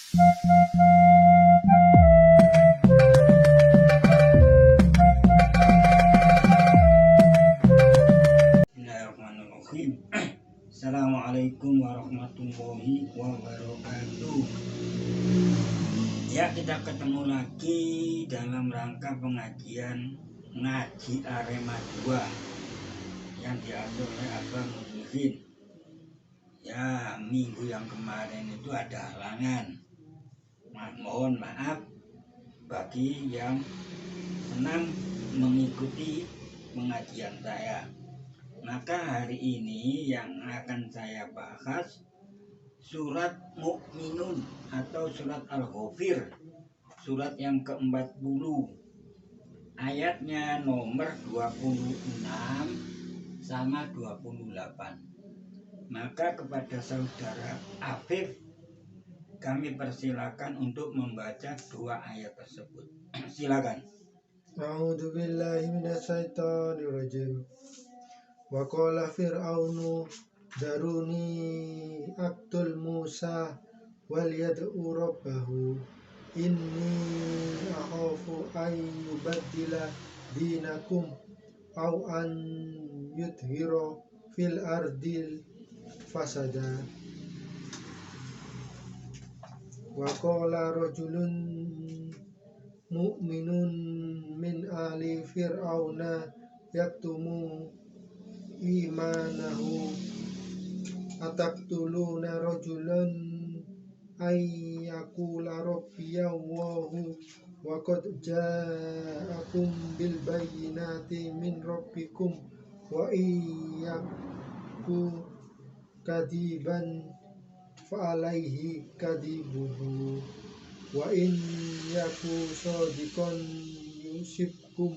Bismillahirrahmanirrahim. Assalamualaikum warahmatullahi wabarakatuh. Ya, kita ketemu lagi dalam rangka pengajian ngaji Arema 2 yang diatur oleh Abang Muslimin. Ya, minggu yang kemarin itu ada halangan. Mohon maaf bagi yang senang mengikuti pengajian saya. Maka hari ini yang akan saya bahas surat Mukminun atau surat Al-Ghafir, surat yang ke-40, ayatnya nomor 26 sama 28. Maka kepada saudara Afif kami persilakan untuk membaca dua ayat tersebut. Silakan. A'udzu billahi minasyaitonir rajim. Wa qala fir'aunu daruni aqtul Musa wal yad'u rabbahu inni akhafu an yubaddila dinakum aw an yudhira fil ardil fasada. Wa qala rajulun mu'minun min ali fir'auna yaktumu imanahu ataqtuluna rajulan ay yaqula rabbiyallahu wa qad ja'akum bil bayyinati min rabbikum wa iyyaku kadiban fa alaihi kadibuhu wa in yaku sadiqan yusibkum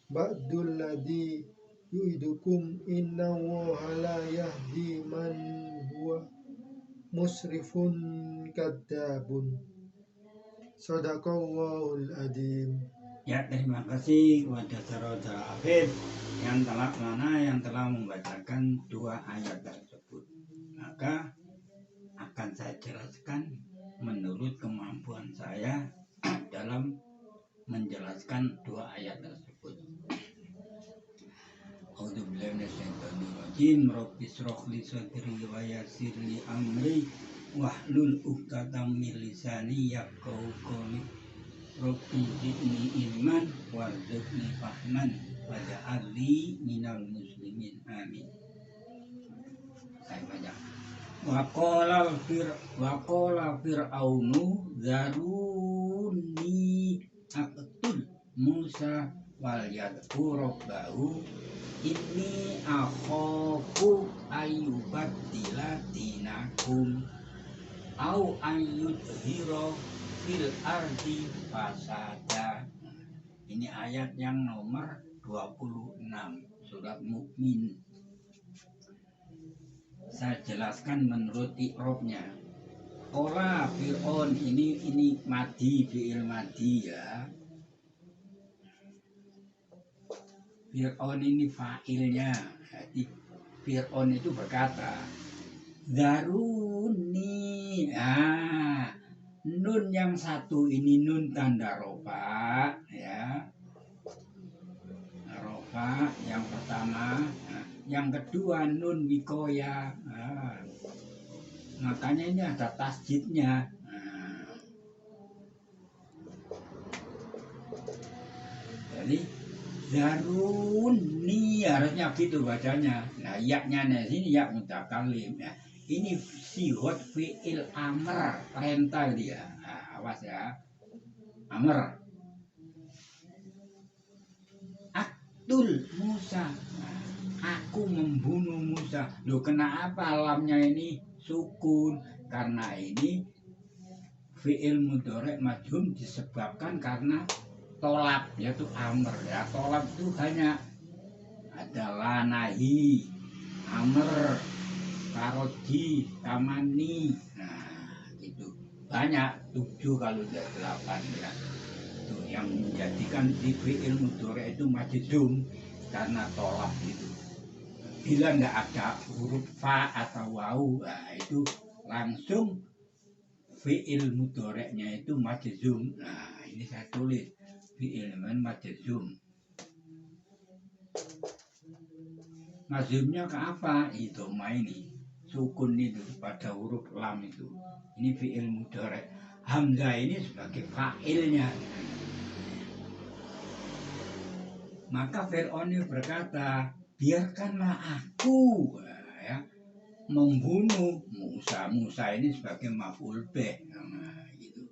ba'dul ladzi yu'idukum inna Allaha la yahdi man huwa musrifun kadzabun. Shadaqallahul adzim. Ya, terima kasih kepada saudara Afif yang telah membacakan dua ayat tersebut. Maka akan saya jelaskan menurut kemampuan saya dalam menjelaskan dua ayat tersebut. A'udzubillahi minasyaitonirrajim. Rabbi shrah li sadri wa yassir li amri wahlul 'uqdatam min lisani yafqahu qawli. Rabbi zidni ilman warzuqni fahman waj'alni minal muslimin. Amin. Saya baca. Wa qala fir'aunu zaruni aqtul Musa wal yad'u rabbahu inni akhafu ayyubaddila dinakum au ayyudhira fil ardi fasada. Ini ayat yang nomor 26 surat Mukmin. Saya jelaskan menurut i'rabnya. Qala Fir'aun, ini madi, fi'il madi ya. Fir'aun ini fa'ilnya. Jadi Fir'aun itu berkata, Zaruni. Nun yang satu ini nun tanda rofa ya. Rofa yang pertama. Yang kedua nun wikoya. Makanya ini ada tasjidnya. Jadi zaruni harusnya gitu bacanya. Nah, yaknya di sini yak mutakallim ya. Ini sihot fi'il amr, perintah dia. Awas ya. Amr. Aktul Musa. Aku membunuh Musa. Loh, kenapa alamnya ini sukun? Karena ini fi'il mudhari' majhum disebabkan karena tolak, yaitu amr ya. Tolak itu hanya adalah nahi, amr, karoji, tamani. Nah, itu banyak 7 kalau tidak 8 ya. Itu yang menjadikan fi'il mudhari' itu majzum karena tolak itu. Bila nggak ada huruf fa atau wawu, nah itu langsung fi'il mudhoreknya itu majzum. Nah, ini saya tulis fi'il majzum. Majzumnya ke apa? Itu ini sukun itu pada huruf lam itu. Ini fi'il mudhorek. Hamzah ini sebagai fa'ilnya. Maka Fir'aun berkata, biarkanlah aku ya, membunuh Musa. Musa ini sebagai maf'ul bih. Nah, gitu.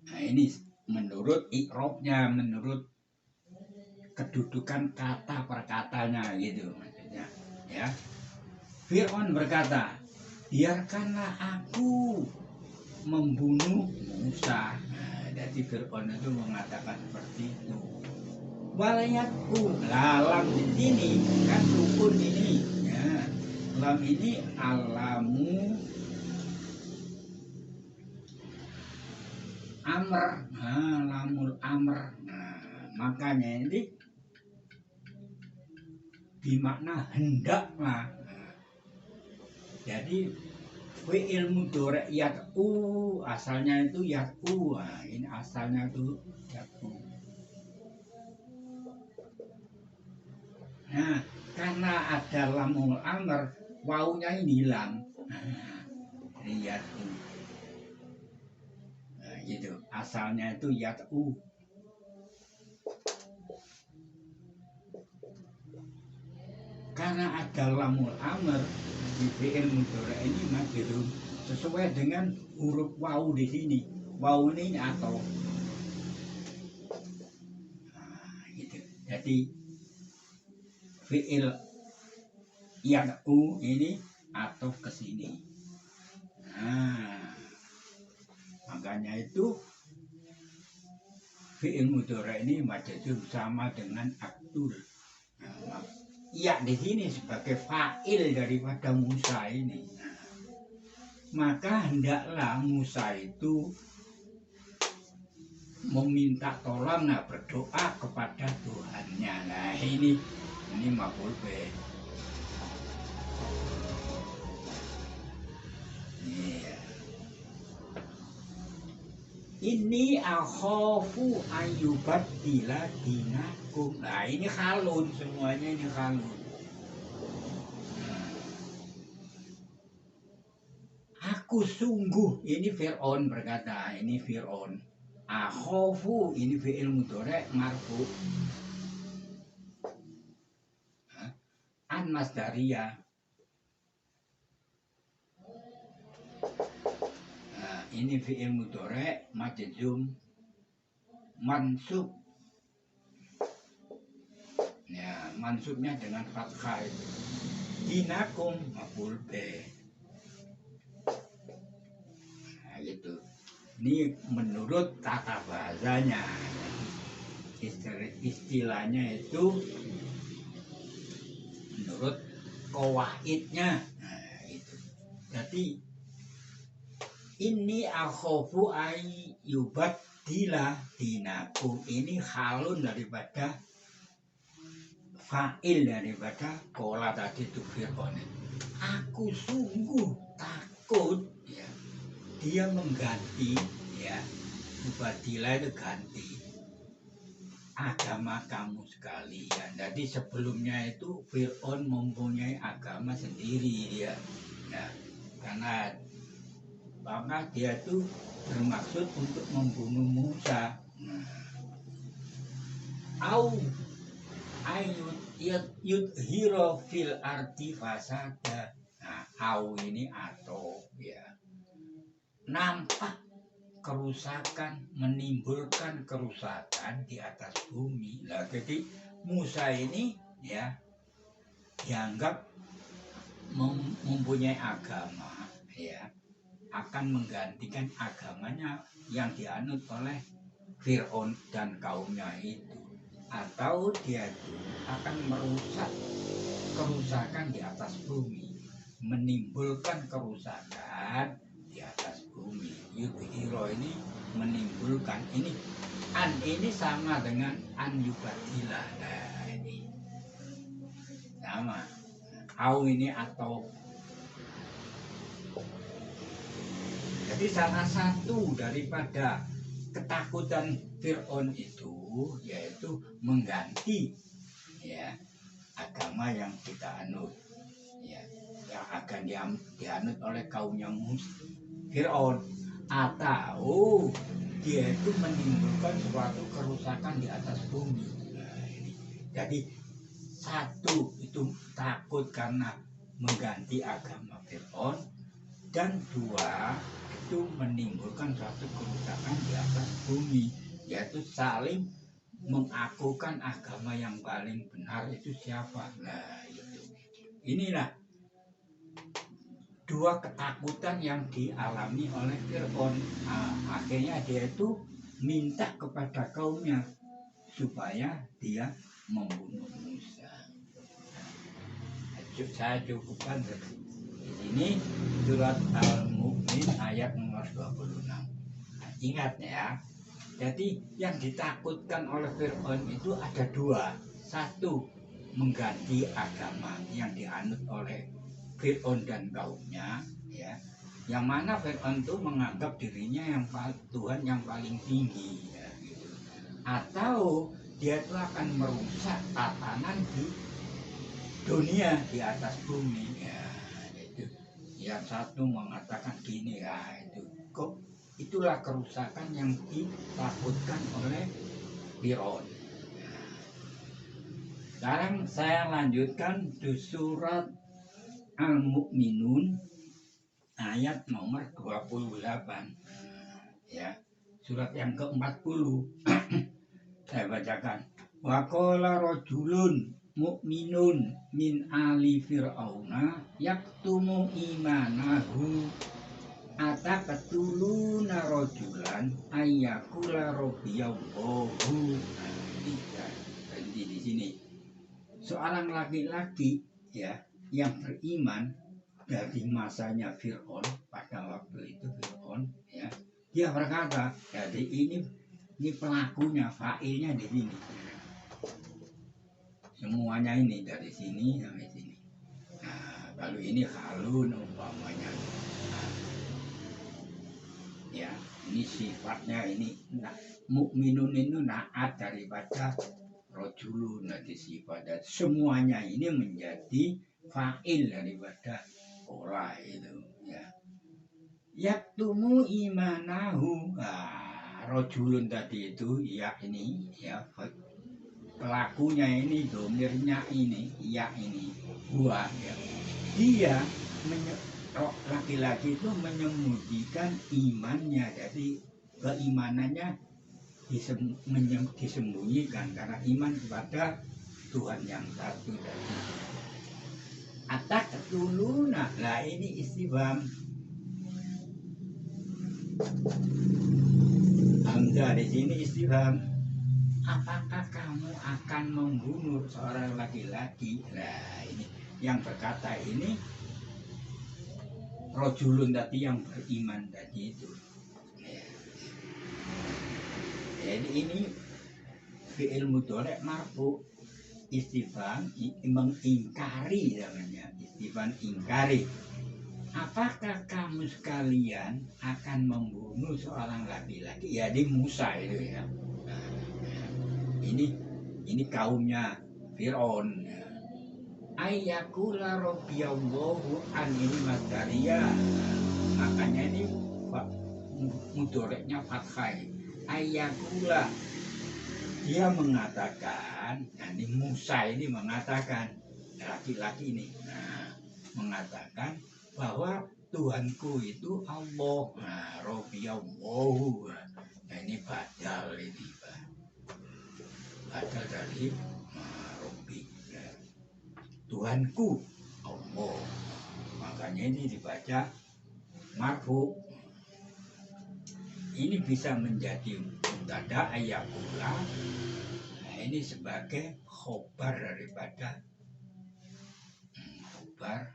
Nah, ini menurut i'rabnya, menurut kedudukan kata per katanya gitu maksudnya. Ya. Fir'aun berkata, biarkanlah aku membunuh Musa. Jadi Fir'aun itu mengatakan seperti itu. Walayatku, lam di sini kan sukun ini, ya. Lam ini alamu amr, lamul amr. Nah, makanya ini bermakna hendaklah. Jadi fi'il mudhari' yad'u asalnya itu yad'u. Nah, ini asalnya itu yad'u. Nah, karena ada lamul amr, wawunya ini hilang. Nah, ini yad'u. Nah, gitu. Asalnya itu yad'u. Karena ada lamul amr di fi'il mudhari' ini majzum sesuai dengan huruf wawu di sini. Wawu ini atau. Nah, gitu. Jadi fi'il yad'u ini atau ke sini. Nah, makanya itu fi'il mudhari' ini majzum sama dengan aktul. Nah, ya di sini sebagai fa'il daripada Musa ini. Nah, maka hendaklah Musa itu meminta tolong, berdoa kepada Tuhannya. Nah, ini maf'ul bih. Ini akhafu ayyubaddila dinakum. Nah, ini khalun semuanya, ini khalun. Aku sungguh, ini Fir'aun berkata, ini Fir'aun. Akhafu ini fi'il mudhari' marfu. An masdariyah. Ini fi'il mudhari' majzum mansub. Ya, mansubnya dengan fathah. Dinakum maf'ul bih. Nah, gitu. Ini menurut tata bahasanya. Istilahnya itu menurut qawaidnya. Nah, itu. Jadi ini akhofu ayyubaddila dinakum, ini halun daripada fa'il daripada kola tadi itu Fir'aun. Aku sungguh takut ya, dia mengganti ya, yubaddila itu ganti agama kamu sekalian. Jadi sebelumnya itu Fir'aun mempunyai agama sendiri ya. Nah, karena maka dia itu bermaksud untuk membunuh Musa. Au ayut yudhiro fil arti fasada. Nah, au ini atau ya, nampak kerusakan, menimbulkan kerusakan di atas bumi. Nah, jadi Musa ini ya dianggap mempunyai agama ya, akan menggantikan agamanya yang dianut oleh Fir'aun dan kaumnya itu, atau dia itu akan merusak kerusakan di atas bumi, menimbulkan kerusakan di atas bumi. Yudhiro ini menimbulkan, ini an ini sama dengan an yubaddila. Nah, ini sama. Au ini atau Jadi salah satu daripada ketakutan Fir'aun itu yaitu mengganti ya agama yang kita anut, ya, yang akan dianut oleh kaumnya Fir'aun, atau dia itu menimbulkan suatu kerusakan di atas bumi. Nah, ini. Jadi satu itu takut karena mengganti agama Fir'aun, dan dua itu menimbulkan suatu kerusakan di atas bumi, yaitu saling mengakukan agama yang paling benar itu siapa. Nah itu, inilah dua ketakutan yang dialami oleh Fir'aun. Nah, akhirnya dia itu minta kepada kaumnya supaya dia membunuh Musa. Saya cukupkan di sini surat Al-Mu'min ayat nomor 26. Nah, ingat ya, jadi yang ditakutkan oleh Fir'aun itu ada dua. Satu, mengganti agama yang dianut oleh Fir'aun dan kaumnya, ya. Yang mana Fir'aun itu menganggap dirinya yang Tuhan yang paling tinggi, ya, gitu. Atau dia itu akan merusak tatanan di dunia di atas bumi, ya. Itu yang satu mengatakan gini, ya itu kok itulah kerusakan yang ditakutkan oleh Fir'aun. Sekarang saya lanjutkan di surat Al-Mu'minun ayat nomor 28. Ya, surat yang ke-40. Saya bacakan. Wa qala rajulun mu'minun min ali fir'auna yaktumu imanahu ataqtuluna rajulan ayyakula rabbiyallahu. Berhenti di sini. Seorang laki-laki ya yang beriman dari masanya Fir'aun, pada waktu itu Fir'aun ya, dia berkata, jadi ini pelakunya, fa'ilnya di sini. Semuanya ini dari sini sampai sini. Nah, kalau ini halun umpamanya. Nah, ya, ini sifatnya ini mukminun itu naat daripada rojulun, nanti sifat, dan semuanya ini menjadi fa'il daripada ora itu ya. Yaktumu imanahu. Nah, rojulun tadi itu ya ini ya, pelakunya ini, domirnya ini, ya ini, gua ya. Dia laki-laki itu menyembunyikan imannya, jadi keimanannya disembunyikan karena iman kepada Tuhan yang satu tadi. Ataqtuluna, lah ini istifham. Hamzah di sini istifham. Apakah kamu akan membunuh seorang laki-laki? Nah ini yang berkata ini rojulun tadi, yang beriman tadi itu. Jadi ini fi'il mudhari' marfu, istifham mengingkari namanya, istifham ingkari. Apakah kamu sekalian akan membunuh seorang laki-laki? Ya di Musa itu ya. Ini kaumnya Fir'aun. Ayyakula rabbiyallahu an, ini masdariyah. Makanya ini mudhari'nya fathah. Ayyakula, dia mengatakan, ini Musa ini mengatakan, laki-laki ini mengatakan bahwa Tuhanku itu Allah. Nah, rabbiyallahu. Nah, ini badal ini, badal dari Robbi, Tuhanku Allah. Makanya ini dibaca marfu. Ini bisa menjadi mubtada ayyakula. Nah, ini sebagai khobar daripada khobar.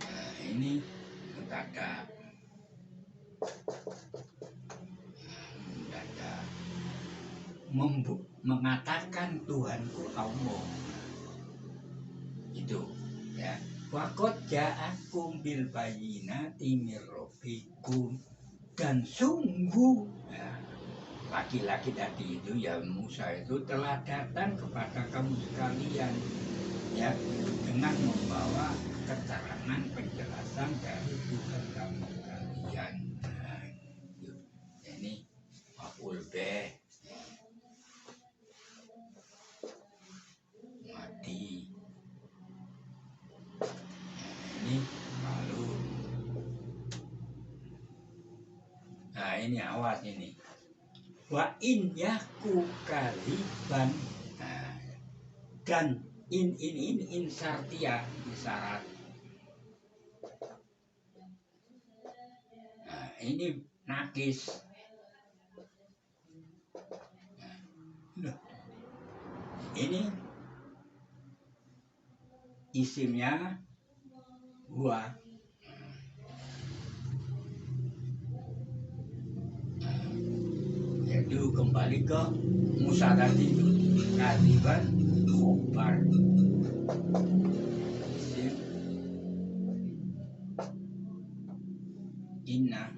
Nah, ini mubtada. Mengatakan Tuhanku Allah. itu ya. Waqad ja'akum bil bayyinati mir rabbikum, dan sungguh ya, laki-laki tadi itu ya Musa itu telah datang kepada kamu sekalian ya dengan membawa keterangan penjelasan dari Tuhan kamu sekalian. Nah, itu. Ini maf'ul bih mati. Ini lalu. Nah ini awas ini. Wa in yaku kaliban. Nah, dan in sartia syarat. Nah, ini nakis. Nah, ini isimnya huwa. Yaitu kembali ke Musa tadi itu kaliban khobar isim inna.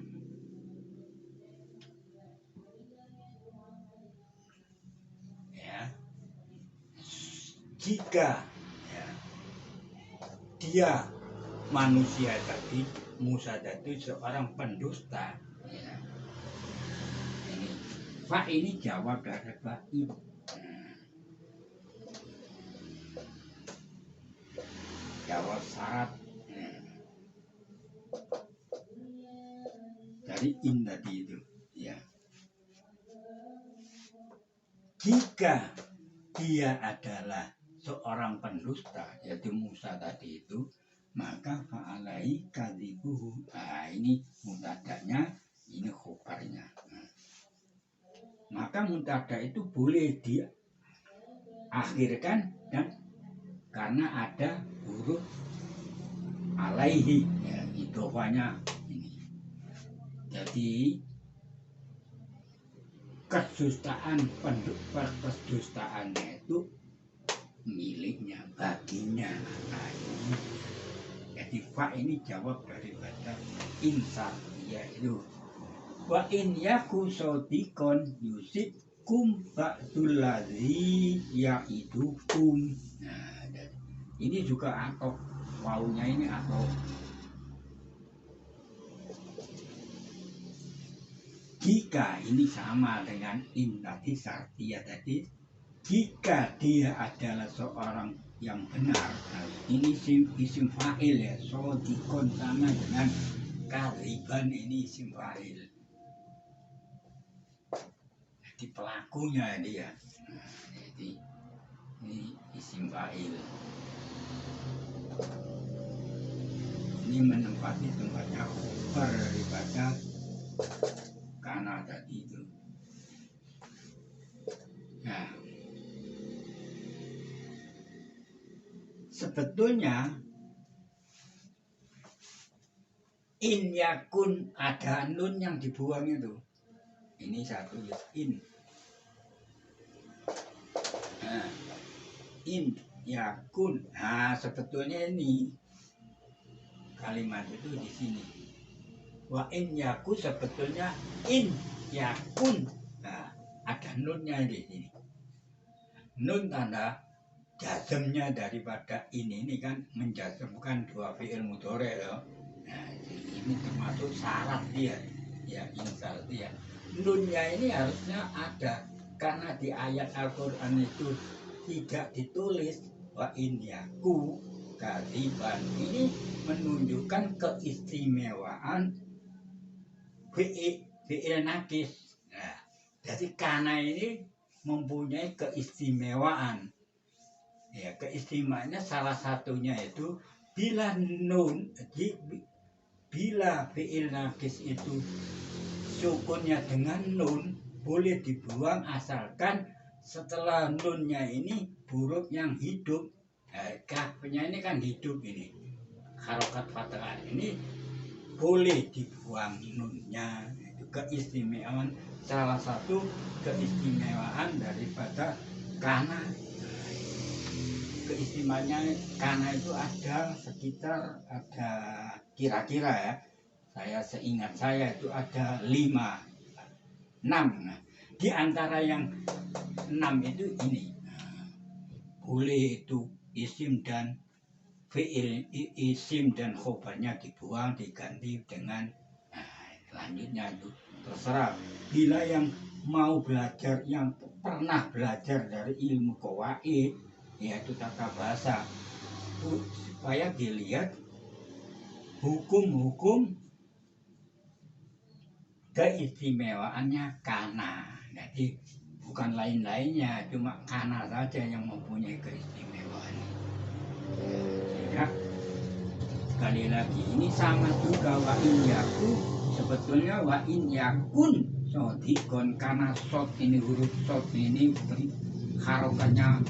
Ya, jika ya, dia manusia tadi Musa tadi seorang pendusta ya. Ini fa ini jawab dari baib. Jawab syarat dari in tadi itu ya. Jika dia adalah seorang pendusta yaitu Musa tadi itu, maka fa'alai kadzibuhu. Nah ini mutadanya, ini khobarnya. Nah, maka mutada itu boleh diakhirkan dan karena ada huruf alaihi ya, idhofahnya ini. Jadi kedustaan kedustaannya itu miliknya, baginya. Nah, ini. Jadi fa ini jawab daripada insar yaitu wa in yaku sodikon yusibkum ba'dul ladzi ya'idukum. Nah, ini juga atau waunya ini atau jika ini sama dengan in tadi sartia tadi, jika dia adalah seorang yang benar. Nah, ini isim fa'il ya, sodikon sama dengan kaliban, ini isim fa'il. Jadi pelakunya dia. Nah, jadi ini isim fa'il. Ini menempati tempatnya khobar daripada kana tadi itu. Nah, sebetulnya in yakun ada nun yang dibuang itu. Ini satu ya in. Nah, in yakun. Nah, sebetulnya ini kalimat itu di sini. Wa in yakun sebetulnya in yakun. Nah, ada nunnya di sini. Nun tanda jazmnya daripada ini kan menjazmkan dua fi'il mudhari' loh. Nah, ini termasuk syarat dia. Ya, insal dia. Nunnya ini harusnya ada karena di ayat Al-Qur'an itu tidak ditulis wa in yaku kadiban. Ini menunjukkan keistimewaan fi'il nakis. Nah, jadi karena ini mempunyai keistimewaan. Ya, keistimewaannya salah satunya itu bila nun, bila fi'il nakis itu sukunnya dengan nun boleh dibuang asalkan setelah nunnya ini huruf yang hidup. Kafnya ini kan hidup ini. Harokat fathah ini boleh dibuang nunnya. Itu keistimewaan, salah satu keistimewaan daripada kana. keistimewaannya karena itu ada sekitar ada kira-kira ya, saya seingat saya itu ada 5, 6. Nah, di antara yang 6 itu ini boleh itu isim dan fi'il, isim dan khobarnya dibuang diganti dengan selanjutnya itu terserah. Bila yang mau belajar, yang pernah belajar dari ilmu qawaid yaitu tata bahasa, supaya dilihat hukum-hukum keistimewaannya kana. Jadi bukan lain-lainnya, cuma kana saja yang mempunyai keistimewaan. Ya, sekali lagi ini sama juga wa in yaku, sebetulnya wa in yakun sodikon, karena sod ini huruf sod ini harokatnya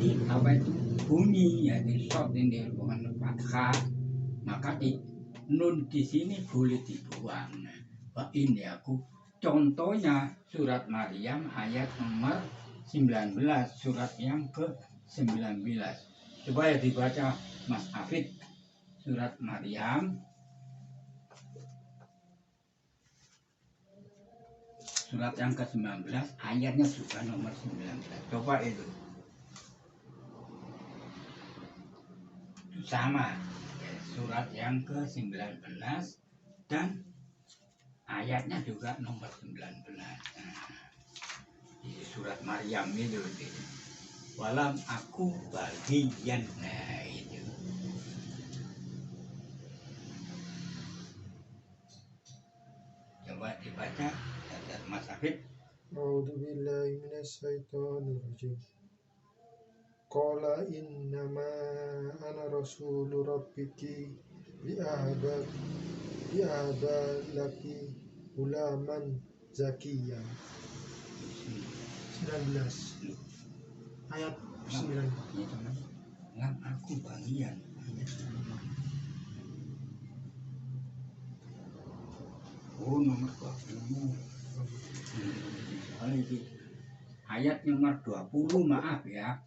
di apa itu bunyi ya, di sod ini bukan fathah, maka di nun di sini boleh dibuang. Wa in yaku contohnya surat Maryam ayat nomor 19, surat yang ke-19. Coba ya dibaca Mas Afid, surat Maryam surat yang ke-19 ayatnya juga nomor 19. Coba itu sama surat yang ke-19 dan ayatnya juga nomor 19. Di surat Maryam itu walam aku bagian, nah itu coba dibaca Mas Afid. A'udzubillahi minasyaitonirrajim. Qala innama ana rasulu rabbiki li'ahaba laki ulaman zakiyya. 19 ayat 9. Lam aku bagian. Oh, nomor 20. Soalnya itu ayat nomor 20, maaf ya.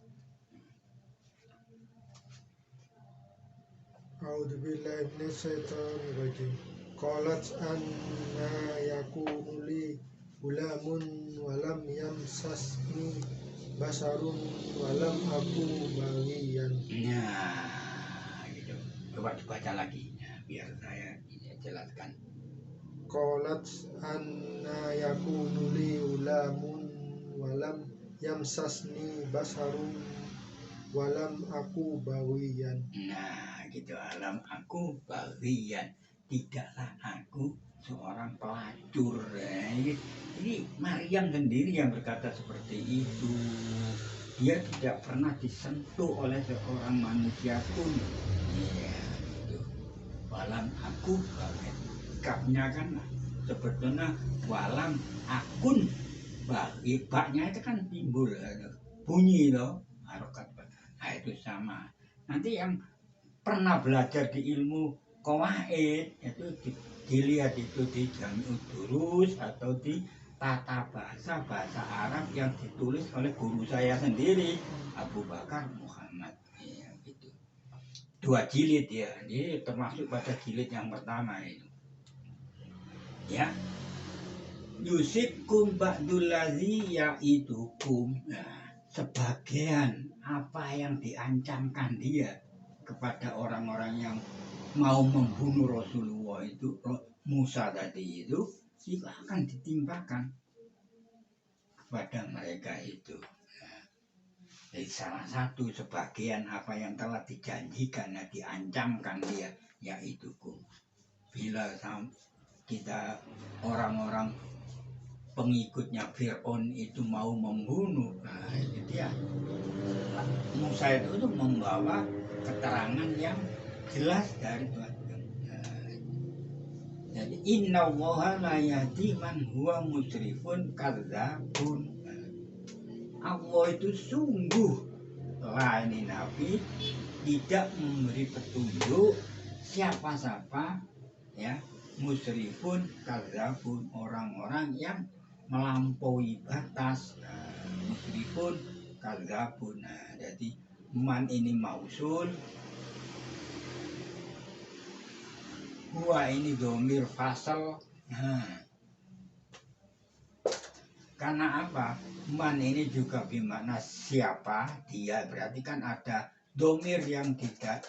A'udzubillahi minasyaitonirrajim. Qalat anna yakunu li ulamun walam yamsasni basarun walam aku bagian. Nah, gitu. Coba dibaca lagi ya, biar saya jelaskan. Qalat anna yakunu li ulamun walam yamsasni basarun walam aku bagian. Nah, gitu, alam aku bagian, tidaklah aku seorang pelacur. Ini Maryam sendiri yang berkata seperti itu. Dia tidak pernah disentuh oleh seorang manusia pun. Iya, gitu. Walam aku bagian. Kapnya kan sebetulnya walam akun bagi, baknya itu kan timbul bunyi loh, harokat. Nah, itu sama. Nanti yang pernah belajar di ilmu qawaid itu dilihat itu di Jami'ud Durus atau di tata bahasa Arab yang ditulis oleh guru saya sendiri, Abu Bakar Muhammad. Ya, gitu. 2 jilid ya, ini termasuk pada jilid yang pertama itu. Ya, yusibkum ba'dulazi ya'idukum. Nah, sebagian apa yang diancamkan dia kepada orang-orang yang mau membunuh Rasulullah itu, Musa tadi itu akan ditimpakan kepada mereka itu. Jadi salah satu sebagian apa yang telah dijanjikan, diancamkan dia, yaitu bila kita orang-orang pengikutnya Fir'aun itu mau membunuh, nah itu dia. Musa itu membawa keterangan yang jelas dari Tuhan. Jadi inna allaha la yahdi man huwa musrifun kadzabun. Allah itu sungguh lah, ini Nabi tidak memberi petunjuk siapa-siapa ya, musrifun kadzabun, orang-orang yang melampaui batas. Musrifun kadzabun. Jadi man ini mausul, huwa ini domir fasal. Karena apa? Man ini juga bermakna siapa dia, berarti kan ada domir yang tidak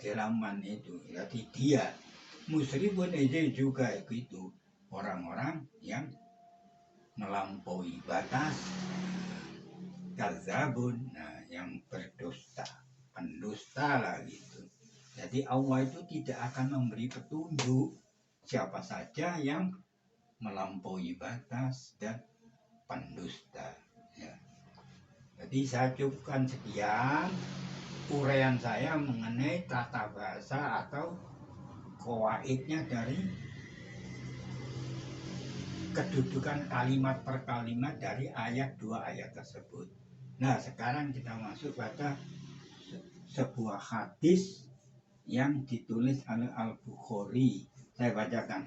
dalam man itu, berarti dia. Musyrifun ini juga itu orang-orang yang melampaui batas, kadzabun, yang berdusta, pendusta lah gitu. Jadi Allah itu tidak akan memberi petunjuk siapa saja yang melampaui batas dan pendusta. Ya. Jadi saya cukupkan sekian uraian saya mengenai tata bahasa atau qawaidnya dari kedudukan kalimat per kalimat dari ayat 2 ayat tersebut. Nah, sekarang kita masuk pada sebuah hadis yang ditulis oleh Al-Bukhari. Saya bacakan.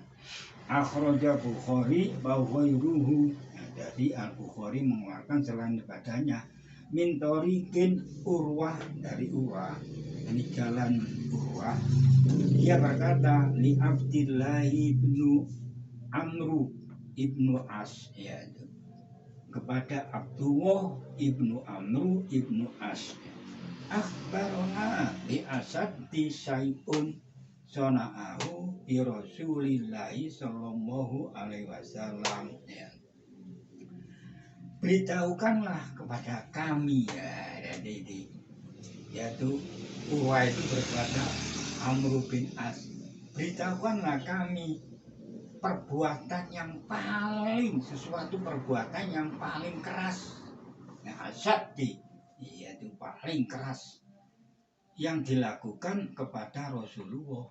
Akhraja Bukhari wa ghairuhu. Jadi Al-Bukhari mengeluarkan selain daripadanya min tariqin Urwah, dari Urwah, ini jalan Urwah. Dia berkata li Abdillah ibnu Amru ibnu As, ya, kepada Abdullah ibnu Amru ibnu As. Akhbarona bi asadi syai'un sona'ahu bi Rasulillahi sallallahu alaihi wasallam. Ya. Beritahukanlah kepada kami, ya, jadi yaitu Urwah itu berkata Amru bin As, beritahukanlah kami perbuatan yang paling, sesuatu perbuatan yang paling keras, yang asyaddi, yaitu paling keras yang dilakukan kepada Rasulullah.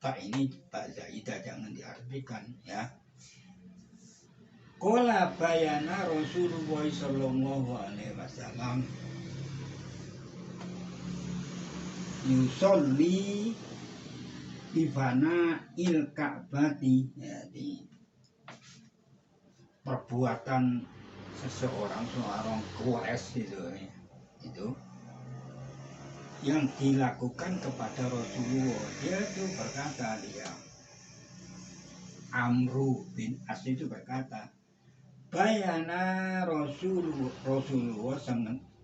Tak ini Pak Zaidah jangan diartikan, ya. Qala bayana Rasulullah sallallahu alaihi wasallam yusolli bifana il Ka'bati. Jadi perbuatan seorang Quraisy itu yang dilakukan kepada Rasulullah. Dia itu berkata, dia Amru bin As itu berkata, bayana Rasulullah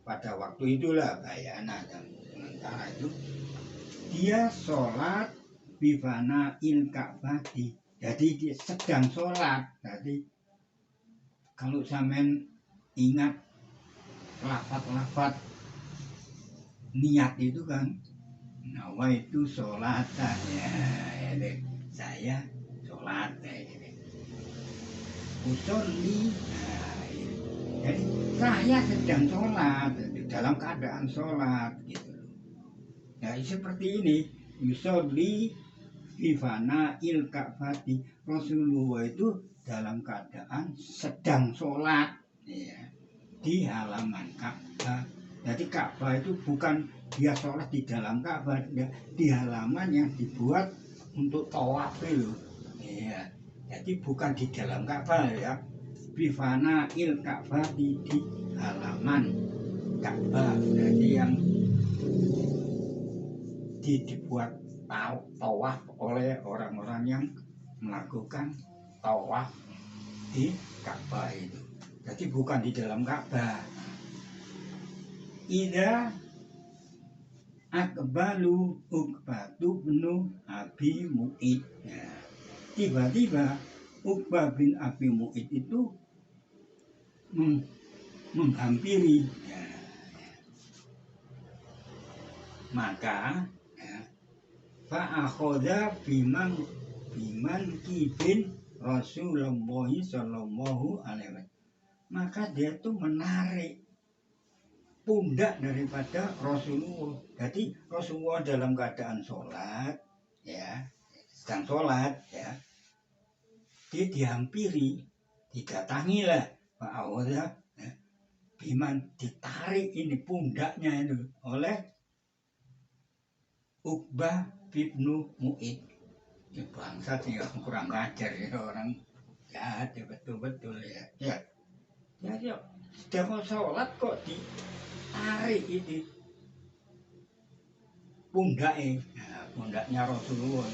pada waktu itulah bayana, dan sementara itu dia sholat bifana il Ka'bati. Jadi dia sedang sholat. Jadi kalau sampean ingat lafaz-lafaz niat itu kan, nawa itu sholat, ya, saya sholat, usolli, jadi saya sedang sholat, dalam keadaan sholat gitu. Ya seperti ini, usolli bifana il Ka'bati. Rasulullah itu dalam keadaan sedang sholat, ya, di halaman Ka'bah. Jadi Ka'bah itu bukan dia sholat di dalam Ka'bah, di halaman yang dibuat untuk tawaf itu, ya. Jadi bukan di dalam Ka'bah, ya. Bifana il Ka'bah di halaman Ka'bah. Jadi yang dibuat tawaf oleh orang-orang yang melakukan tawaf di Ka'bah itu. Jadi bukan di dalam Ka'bah. Ida akbalu Uqbatu bnu Abi Mu'id. Ya. Tiba-tiba Uqbah bin Abi Mu'id itu menghampiri, ya. Maka fa'akhoda biman kibin Rasulullah sallallahu alaihi wasallam. Maka dia tuh menarik pundak daripada Rasulullah. Jadi Rasulullah dalam keadaan sholat, ya, sedang sholat, ya, dia dihampiri, didatangi lah Pak Awalnya, ya, biman, ditarik ini pundaknya itu oleh Uqbah bin Mu'id. Ya, bangsa sih kurang ngajar, ya, orang jahat, ya, betul-betul, ya. Ya, sedang sholat kok ditarik ini pundaknya Rasulullah.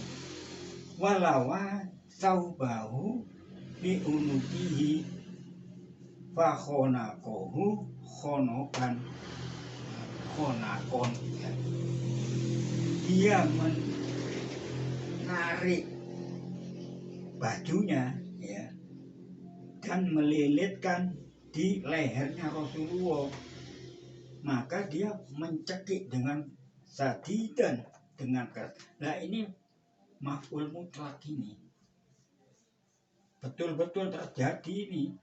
Walawa saubahu bi unukihi fakhonakohu khonokon. Ya. Dia menarik bajunya, ya, dan melilitkan di lehernya Rasulullah. Maka dia mencekik dengan sadidan, dengan keras. Nah ini maf'ul mutlak ini betul-betul terjadi ini.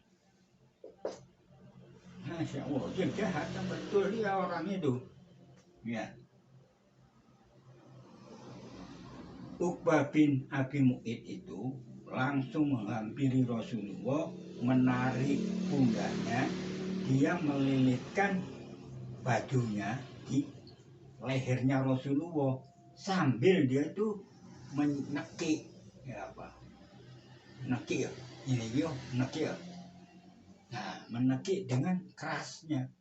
Masya Allah, dia jahat, betul dia orang itu. Ya. Uqbah bin Abi Mu'id itu langsung menghampiri Rasulullah, menarik pundaknya, dia melilitkan bajunya di lehernya Rasulullah sambil dia itu menekik, ya apa? Nekik ya, ini yo nekik ya. Nah, menekik dengan kerasnya.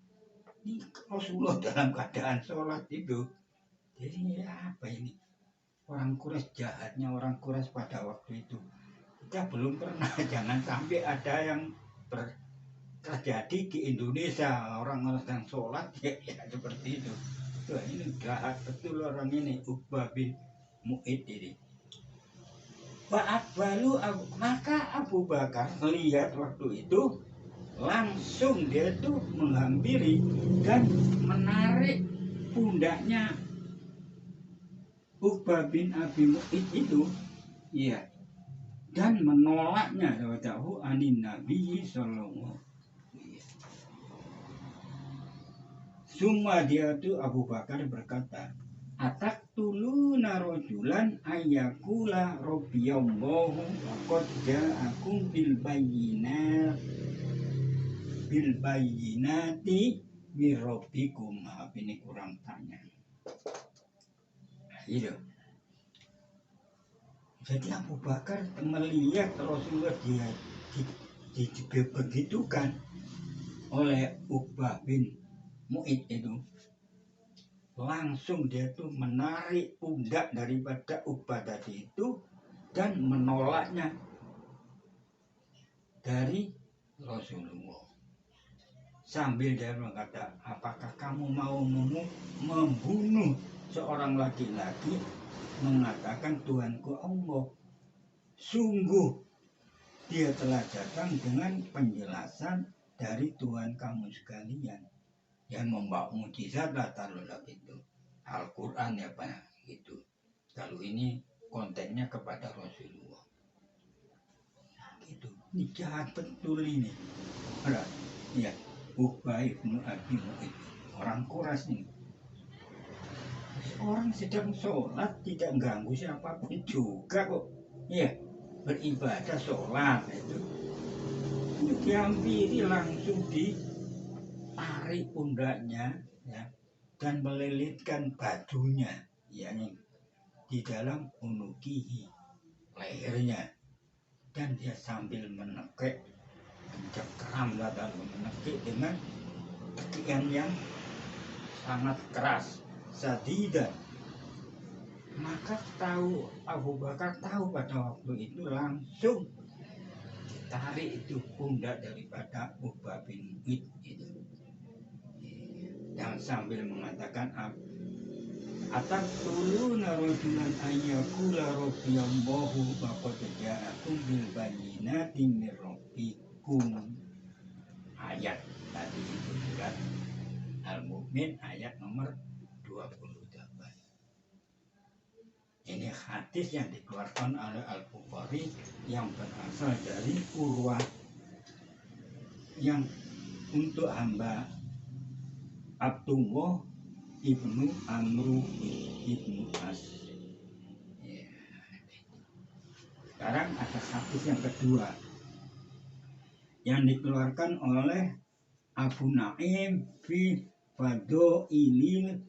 Ini Rasulullah dalam keadaan sholat itu. Jadi apa ini? Orang Quraisy jahatnya orang Quraisy pada waktu itu. Kita belum pernah, jangan sampai ada yang terjadi di Indonesia, orang sedang sholat ya seperti itu. Tuh, ini jahat betul orang ini, Uqbah bin Mu'id ini. Maka Abu Bakar melihat waktu itu, langsung dia tuh menghampiri dan menarik pundaknya Uqbah bin Abi Mu'id itu, iya, dan menolaknya jauh anin Nabi sallallahu. Summa dia tuh Abu Bakar berkata, ataqtuluna rajulan ayyakula rabbiyallahu qad ja'akum bil bayyinati mir rabbikum. Ini kurang tanya. Itu. Jadi Abu Bakar melihat Rasulullah dia dibegitukan oleh Uqbah bin Mu'id itu, langsung dia tuh menarik pundak daripada Uqbah tadi itu dan menolaknya dari Rasulullah. Sambil dia berkata, apakah kamu mau membunuh seorang laki-laki mengatakan Tuhanku Allah? Sungguh dia telah datang dengan penjelasan dari Tuhan kamu sekalian yang membawa mukjizat taruh itu Al-Quran ya Pak gitu. Kalau ini kontennya kepada Rasulullah. Nah, gitu. Ini jahat betul ini. Ada, ya, Uqbah bin Abi Mu'id, orang Quraisy ini. Orang sedang sholat tidak ganggu siapapun juga kok. Ya, beribadah sholat itu. Dihampiri langsung ditarik pundaknya, ya, dan melilitkan bajunya, yakni di dalam unukihi, lehernya, dan dia sambil menekik, mencekram dan menekik dengan tekian yang sangat keras, sadidan. Maka tahu Abu Bakar tahu pada waktu itu langsung ditarik itu pundak daripada Uqbah bin Mu'id itu, yang sambil mengatakan ataqtuluna rajulan ayyakula rabbiyallahu faqad ja'akum bil bayyinati mir rabbikum. Ayat tadi itu surat Al-Mu'min ayat nomor 28. Ini hadis yang dikeluarkan oleh Al-Bukhari yang berasal dari Urwah, yang untuk hamba Abdullah ibnu Amru ibnu As. Ya. Sekarang ada hadis yang kedua yang dikeluarkan oleh Abu Naim fi Fadhailil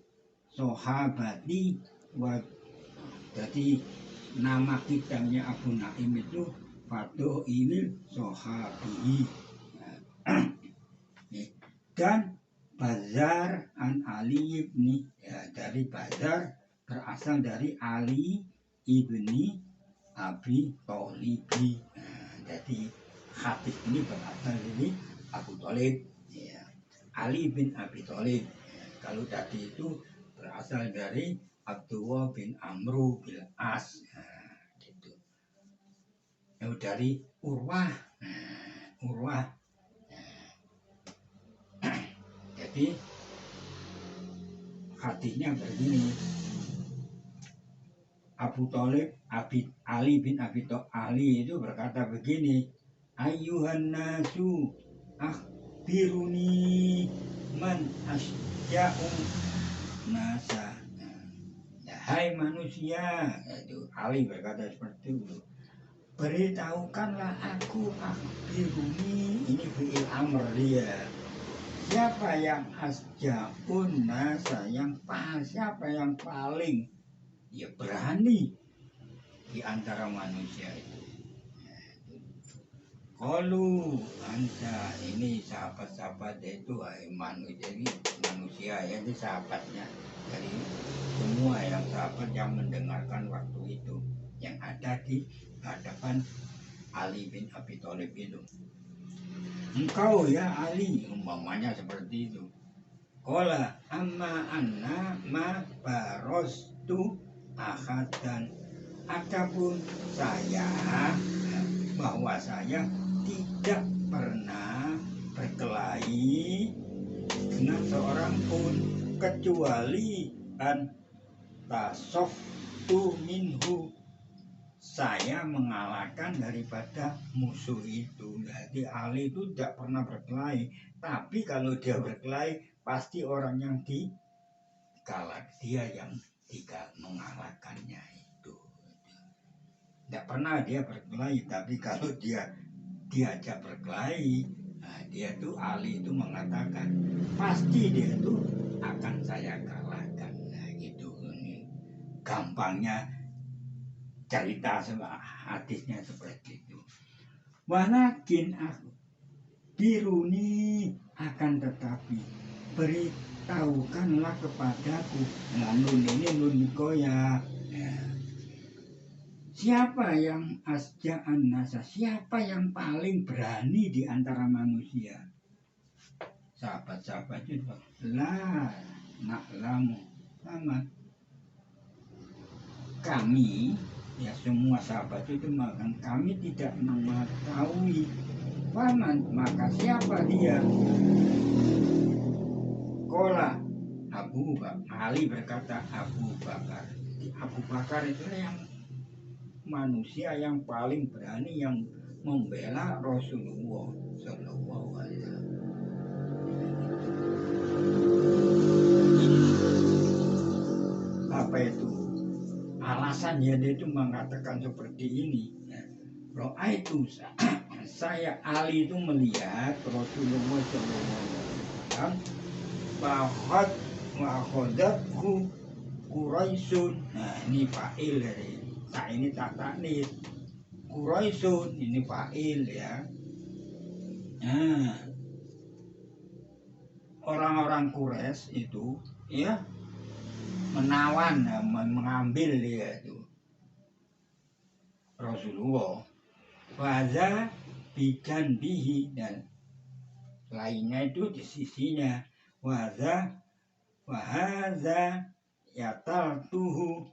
Sahabati wa. Jadi nama kitabnya Abu Naim itu Fadhailil Sahabi. Dan Bazar an Ali ibni, ya, dari Bazar berasal dari Ali ibni Abi Thalib. Jadi hadis ini berasal dari Abu Thalib, ya. Ali bin Abi Thalib. Kalau tadi itu berasal dari Abdullah bin Amru bin As, gitu. Dari Urwah, Urwah. Jadi hadisnya begini. Abu Thalib, Ali bin Abi Thalib itu berkata begini, Ayyuhan nasu akhbiruni man asya'u nasa. Ya, hai manusia, itu Ali berkata seperti itu. Beritahukanlah aku, akhbiruni, ini fi'il amr dia. Siapa yang asya'un nasa, siapa yang paling ya berani di antara manusia itu. Kalau anta ini sahabat-sahabat itu manusia ya, itu sahabatnya dari semua yang sahabat yang mendengarkan waktu itu yang ada di hadapan Ali bin Abi Thalib itu. Engkau ya Ali, umpamanya seperti itu. Qala amma anna ma barostu ahadan, adapun saya, bahwa saya tidak pernah berkelahi dengan seorang pun kecuali an tasoftu minhu, saya mengalahkan daripada musuh itu. Jadi Ali itu tidak pernah berkelahi, tapi kalau dia berkelahi pasti orang yang dikalah, dia yang tidak mengalahkannya itu. Tidak pernah dia berkelahi, tapi kalau dia diajak berkelahi, dia tuh Ali itu mengatakan pasti dia itu akan saya kalahkan. Nah, itu gampangnya cerita hadisnya seperti itu. Walakin aku biruni, akan tetapi beritahukanlah kepadaku. Nah, nun ini nun nikoya. Siapa yang asja'an nasa, siapa yang paling berani di antara manusia? Sahabat-sahabat itu la na'lamu, sama kami, ya semua sahabat itu mengatakan kami tidak mengetahui. Paman, maka siapa dia? Kola Abu Bakar, Ali berkata Abu Bakar. Abu Bakar itu yang manusia yang paling berani yang membela Rasulullah Shallallahu Alaihi Wasallam. Apa itu alasannya dia itu mengatakan seperti ini? Roa itu saya Ali itu melihat Rasulullah Shallallahu Alaihi Wasallam bahwa wahodatku Quraisyun. Nah, ini fa'il dari tak, ini tak taknis. Quraisyun ini fa'il ya. Nah, orang-orang Quraisy itu ya menawan, mengambil dia itu Rasulullah. Waza bijan bihi, dan lainnya itu di sisinya. Wahaza yatal tuhu,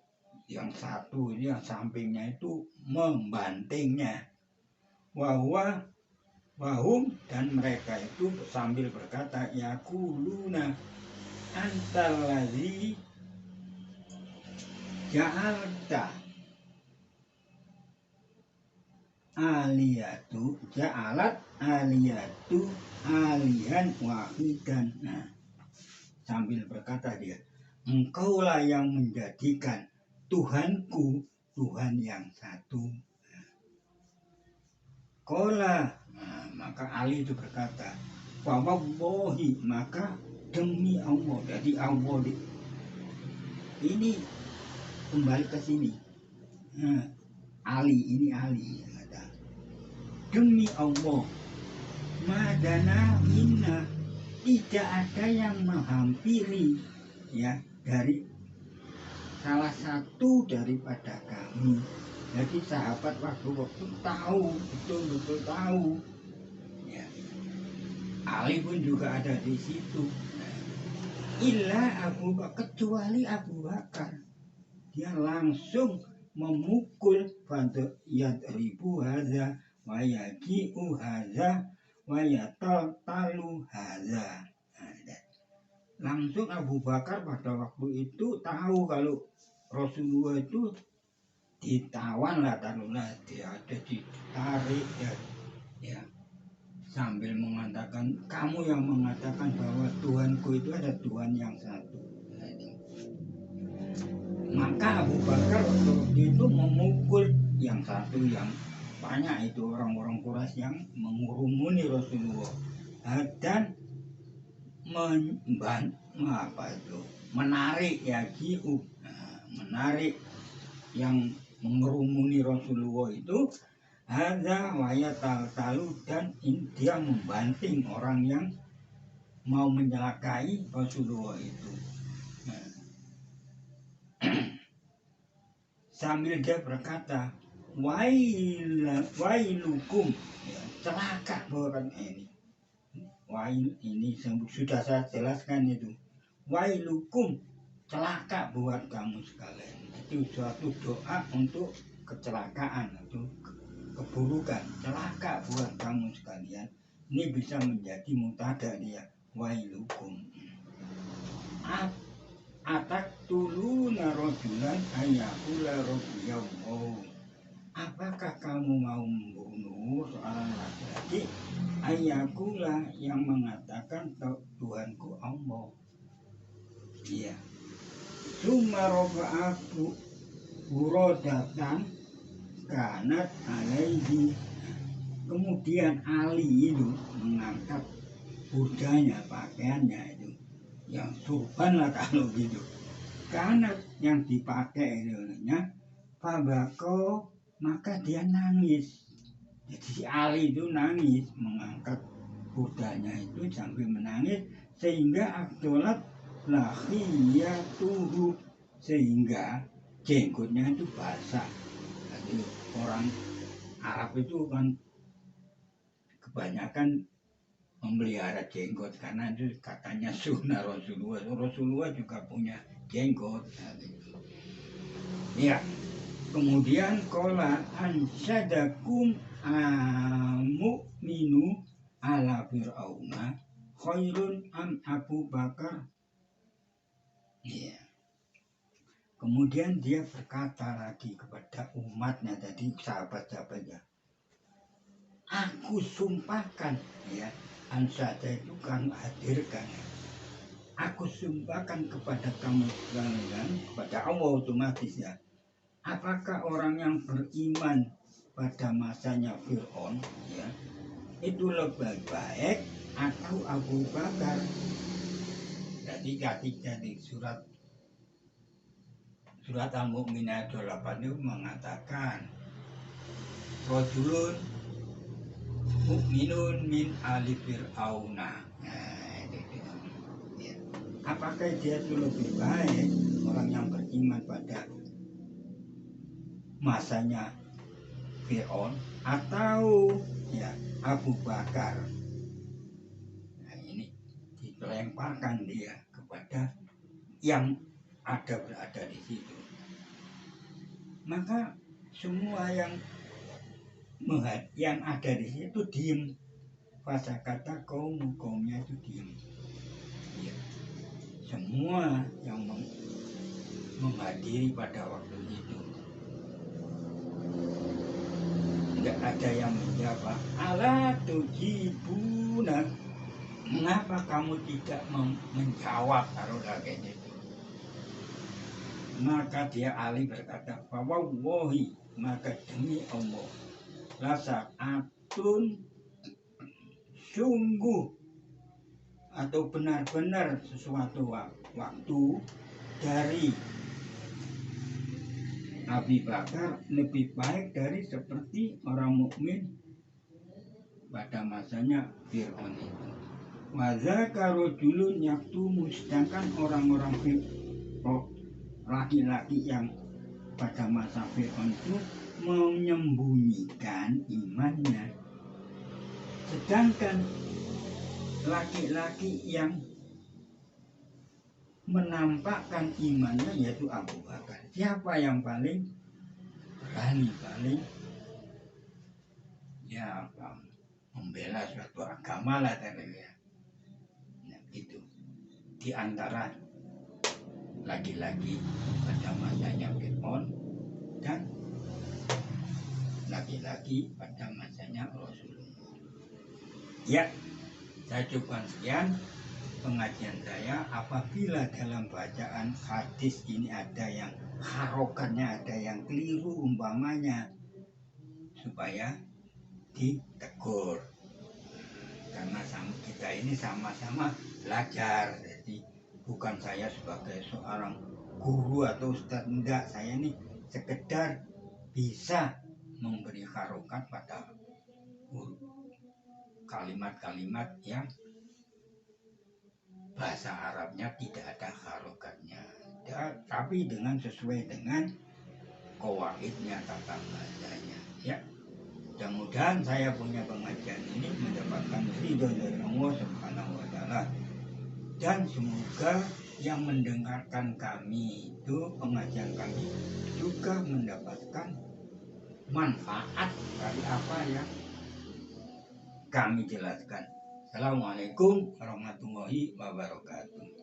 yang satu ini yang sampingnya itu membantingnya. Wahum, dan mereka itu sambil berkata yakuluna antal ladzi ja'alta aliyatu ja'alat aliyatu alihan wahidan. Nah, sambil berkata dia, engkaulah yang menjadikan Tuhanku Tuhan yang satu. Kola, nah, maka Ali itu berkata, wawallahi, maka demi Allah. Jadi Allah ini kembali ke sini. Nah, Ali ini Ali kata, demi Allah, madana minna, tidak ada yang menghampiri ya dari salah satu daripada kami. Jadi sahabat waktu tahu, betul-betul tahu. Ya. Ali pun juga ada di situ. Illa Abu Bakar, kecuali Abu Bakar. Dia langsung memukul pada yadribu hadza wa yaji'u hadza wa yataltalu hadza. Langsung Abu Bakar pada waktu itu tahu kalau Rasulullah itu ditawan lah, taruhlah dia ada ditarik ya, sambil mengatakan, kamu yang mengatakan bahwa Tuhanku itu ada Tuhan yang satu. Maka Abu Bakar waktu itu memukul yang satu, yang banyak itu orang-orang Quraisy yang mengurumuni Rasulullah dan menarik ya menarik yang mengerumuni Rasulullah itu ada wayatal talu, dan dia membanting orang yang mau menyelakai Rasulullah itu. Sambil dia berkata, wailukum, ya, celaka bukan ini. Wail ini sudah saya jelaskan itu. Wailukum, celaka buat kamu sekalian. Itu suatu doa untuk kecelakaan atau keburukan. Celaka buat kamu sekalian. Ini bisa menjadi mutada dia. Wailukum. Atak tulu narojulan ayakula robiyam. Apakah kamu mau membunuh seorang laki-laki ayakula yang mengatakan Tuhanku Allah? Iya. Sumaroba aku burodatan kanat alaihi. Kemudian Ali itu mengangkat budanya, pakaiannya itu, yang surban lah kalau gitu, karena yang dipakai itunya Fabako, maka dia nangis. Jadi si Ali itu nangis, mengangkat budanya itu sambil menangis, sehingga Abdullah lahiyatuhu, sehingga jenggotnya itu basah. Jadi orang Arab itu kan kebanyakan memelihara jenggot karena itu katanya sunnah Rasulullah. Rasulullah juga punya jenggot. Ya, kemudian kola ansadakum mu'minu ala fir'auna khairun am Abu Bakar. Ya. Kemudian dia berkata lagi kepada umatnya, tadi sahabat-sahabatnya, aku sumpahkan, ya, ansada itu kan hadirkan. Aku sumpahkan kepada kamu sekalian, kepada Allah otomatis ya. Apakah orang yang beriman pada masanya Fir'aun, ya, itu lebih baik atau Abu Bakar? Jadi ketika di surat Al-Mu'minah 8 itu mengatakan rajulun mu'minun min ali fir'auna. Apakah dia itu lebih baik orang yang beriman pada masanya Fir'aun atau ya Abu Bakar? Nah, ini dilemparkan dia kepada yang berada di situ. Maka semua yang ada di situ diem. Fasa kata kaumnya itu diem. Ya. Semua yang menghadiri pada waktu itu, tidak ada yang menjawab. Ala tujibuna, mengapa kamu tidak menjawab taruhlah kayak gitu. Maka dia Ali berkata, wallahi, maka demi Allah, lasa'atun, sungguh atau benar-benar sesuatu waktu dari Abu Bakar lebih baik dari seperti orang mukmin pada masanya Fir'aun itu. Wazaka rojulun yaktumu, sedangkan orang-orang laki-laki yang pada masa Fir'aun itu menyembunyikan imannya, sedangkan laki-laki yang menampakkan imannya yaitu Abu Bakar. Siapa yang paling berani, paling ya membela suatu agama lah tadi ya. Nah, itu di antara laki-laki pada masanya Fir'aun dan laki-laki pada masanya Rasulullah. Ya, saya cukupkan sekian pengajian saya. Apabila dalam bacaan hadis ini ada yang harokatnya, ada yang keliru umpamanya, supaya ditegur, karena kita ini sama-sama belajar. Jadi bukan saya sebagai seorang guru atau ustadz, enggak, saya ini sekedar bisa memberi harokat pada kalimat-kalimat yang bahasa Arabnya tidak ada harokatnya, tapi dengan sesuai dengan qawaidnya, tata bahasanya. Ya, mudah-mudahan saya punya pengajian ini mendapatkan ridho dari Allah Subhanahu wa Ta'ala, dan semoga yang mendengarkan kami itu, pengajian kami juga mendapatkan manfaat dari apa yang kami jelaskan. Assalamualaikum warahmatullahi wabarakatuh.